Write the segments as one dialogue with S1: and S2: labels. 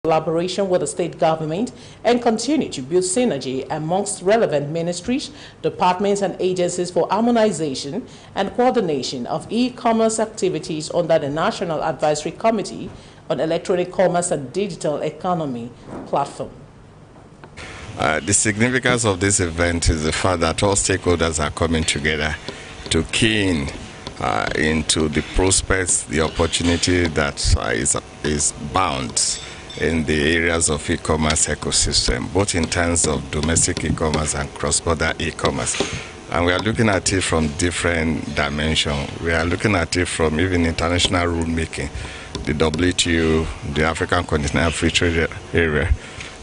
S1: collaboration with the state government and continue to build synergy amongst relevant ministries, departments and agencies for harmonization and coordination of e-commerce activities under the National Advisory Committee on Electronic Commerce and Digital Economy platform.
S2: The significance of this event is the fact that all stakeholders are coming together to key in into the prospects, the opportunity that is bound in the areas of e-commerce ecosystem, both in terms of domestic e-commerce and cross-border e-commerce. And we are looking at it from different dimensions. We are looking at it from even international rulemaking, the WTO, the African Continental Free Trade Area,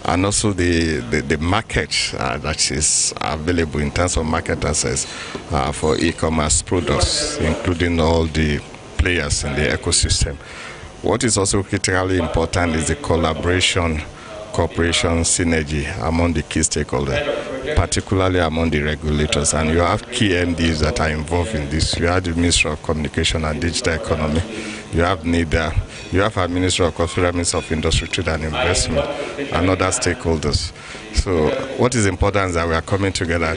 S2: and also the market that is available in terms of market access for e-commerce products, including all the players in the ecosystem. What is also critically important is the collaboration, cooperation, synergy among the key stakeholders, particularly among the regulators. And you have key MDs that are involved in this. You have the Ministry of Communication and Digital Economy. You have NIDA. You have our Ministry of Federal Ministry of Industry, Trade and Investment, and other stakeholders. So what is important is that we are coming together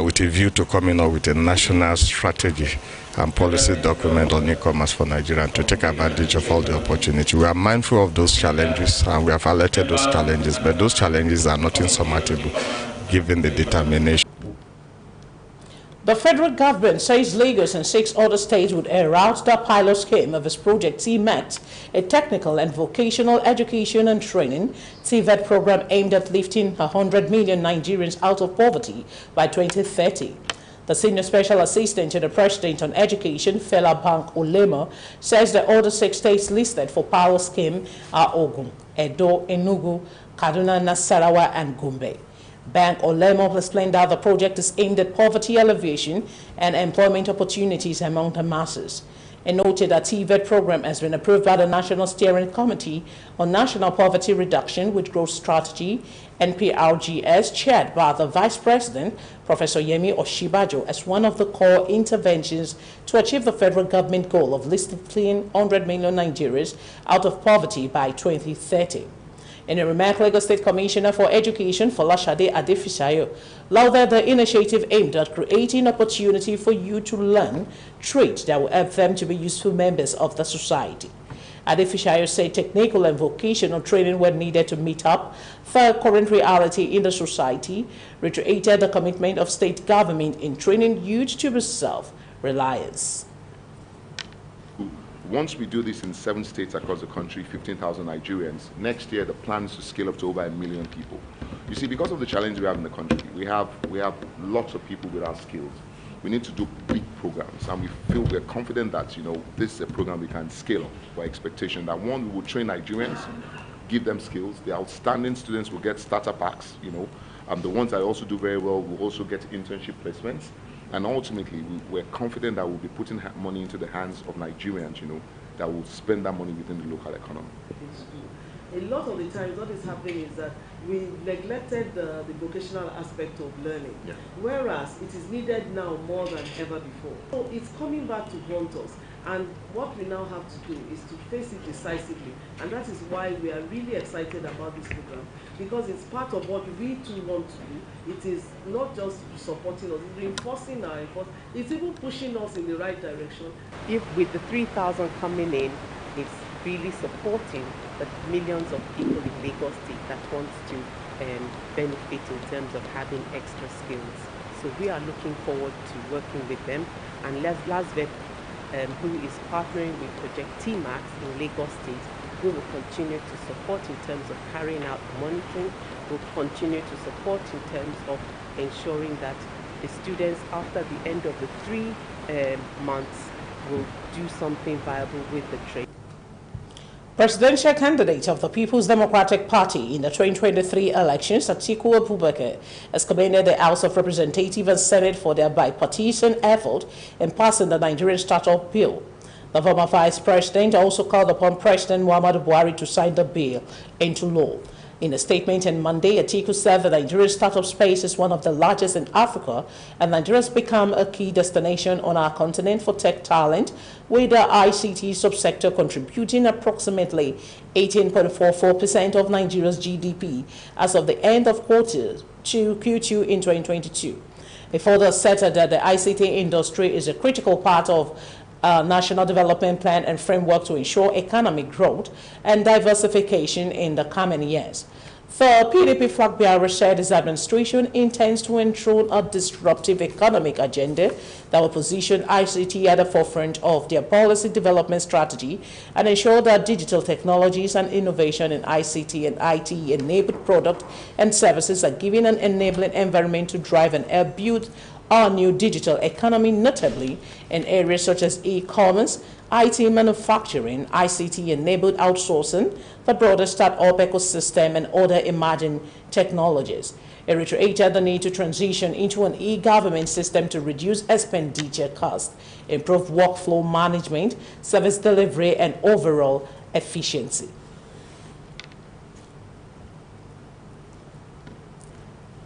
S2: with a view to coming up with a national strategy and policy document on e-commerce for Nigeria to take advantage of all the opportunity. We are mindful of those challenges and we have alerted those challenges, but those challenges are not insurmountable given the determination.
S1: The federal government says Lagos and 6 other states would route the pilot scheme of its project TMET, a technical and vocational education and training TVET program aimed at lifting 100 million Nigerians out of poverty by 2030. The Senior Special Assistant to the President on Education, Fela Bank Olema, says the other 6 states listed for pilot scheme are Ogun, Edo, Enugu, Kaduna, Nasarawa, and Gombe. Bank Olema explained that the project is aimed at poverty alleviation and employment opportunities among the masses, and noted that TVET program has been approved by the National Steering Committee on National Poverty Reduction with Growth Strategy, NPRGS, chaired by the Vice President, Professor Yemi Oshibajo, as one of the core interventions to achieve the federal government goal of lifting 100 million Nigerians out of poverty by 2030. In a remark, Lagos State Commissioner for Education, Folashade Adefisayo, lauded the initiative aimed at creating opportunity for youth to learn trades that will help them to be useful members of the society. Adefisayo said technical and vocational training were needed to meet up for current reality in the society, reiterated the commitment of state government in training youth to be self-reliance.
S3: Once we do this in 7 states across the country, 15,000 Nigerians, next year the plan is to scale up to over 1 million people. You see, because of the challenge we have in the country, we have lots of people without skills. We need to do big programs, and we're confident that, you know, this is a program we can scale up for expectation. That one, we will train Nigerians, give them skills. The outstanding students will get starter packs, you know. The ones that also do very well will also get internship placements. And ultimately, we're confident that we'll be putting money into the hands of Nigerians, you know, that will spend that money within the local economy.
S4: A lot of the times, what is happening is that we neglected the vocational aspect of learning, whereas it is needed now more than ever before. So it's coming back to haunt us. And what we now have to do is to face it decisively. And that is why we are really excited about this program, because it's part of what we too want to do. It is not just supporting us, it's reinforcing our efforts, it's even pushing us in the right direction.
S5: If with the 3,000 coming in, it's really supporting the millions of people in Lagos State that want to benefit in terms of having extra skills. So we are looking forward to working with them. And Lasvet, who is partnering with Project TMAX in Lagos State, we will continue to support in terms of carrying out monitoring. We'll continue to support in terms of ensuring that the students, after the end of the 3 months, will do something viable with the trade.
S1: Presidential candidate of the People's Democratic Party in the 2023 elections, Atiku Abubakar, has commended the House of Representatives and Senate for their bipartisan effort in passing the Nigerian Startup Bill. The former Vice President also called upon President Muhammadu Buhari to sign the bill into law. In a statement on Monday, Atiku said that Nigeria's startup space is one of the largest in Africa, and Nigeria has become a key destination on our continent for tech talent, with the ICT subsector contributing approximately 18.44% of Nigeria's GDP as of the end of Q2 in 2022. He further said that the ICT industry is a critical part of National Development Plan and framework to ensure economic growth and diversification in the coming years. The PDP flag bearer said his administration intends to enthrone a disruptive economic agenda that will position ICT at the forefront of their policy development strategy and ensure that digital technologies and innovation in ICT and IT-enabled products and services are given an enabling environment to drive and build our new digital economy, notably in areas such as e-commerce, IT manufacturing, ICT-enabled outsourcing, the broader startup ecosystem, and other emerging technologies. It reiterated the need to transition into an e-government system to reduce expenditure costs, improve workflow management, service delivery, and overall efficiency.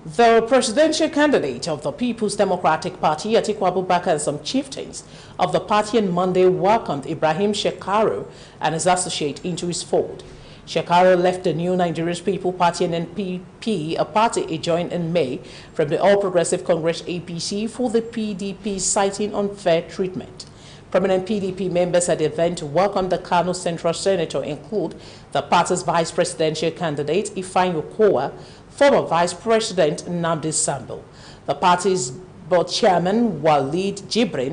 S1: The presidential candidate of the People's Democratic Party, Atiku Abubakar, and some chieftains of the party on Monday welcomed Ibrahim Shekaru and his associate into his fold. Shekaru left the New Nigerian People Party and NPP, a party he joined in May from the All Progressive Congress APC for the PDP, citing unfair treatment. Prominent PDP members at the event to welcome the Kano Central Senator include the party's vice presidential candidate, Ifeanyi Okowa, former Vice President Nnamdi Sambo, the party's board chairman Walid Jibrin,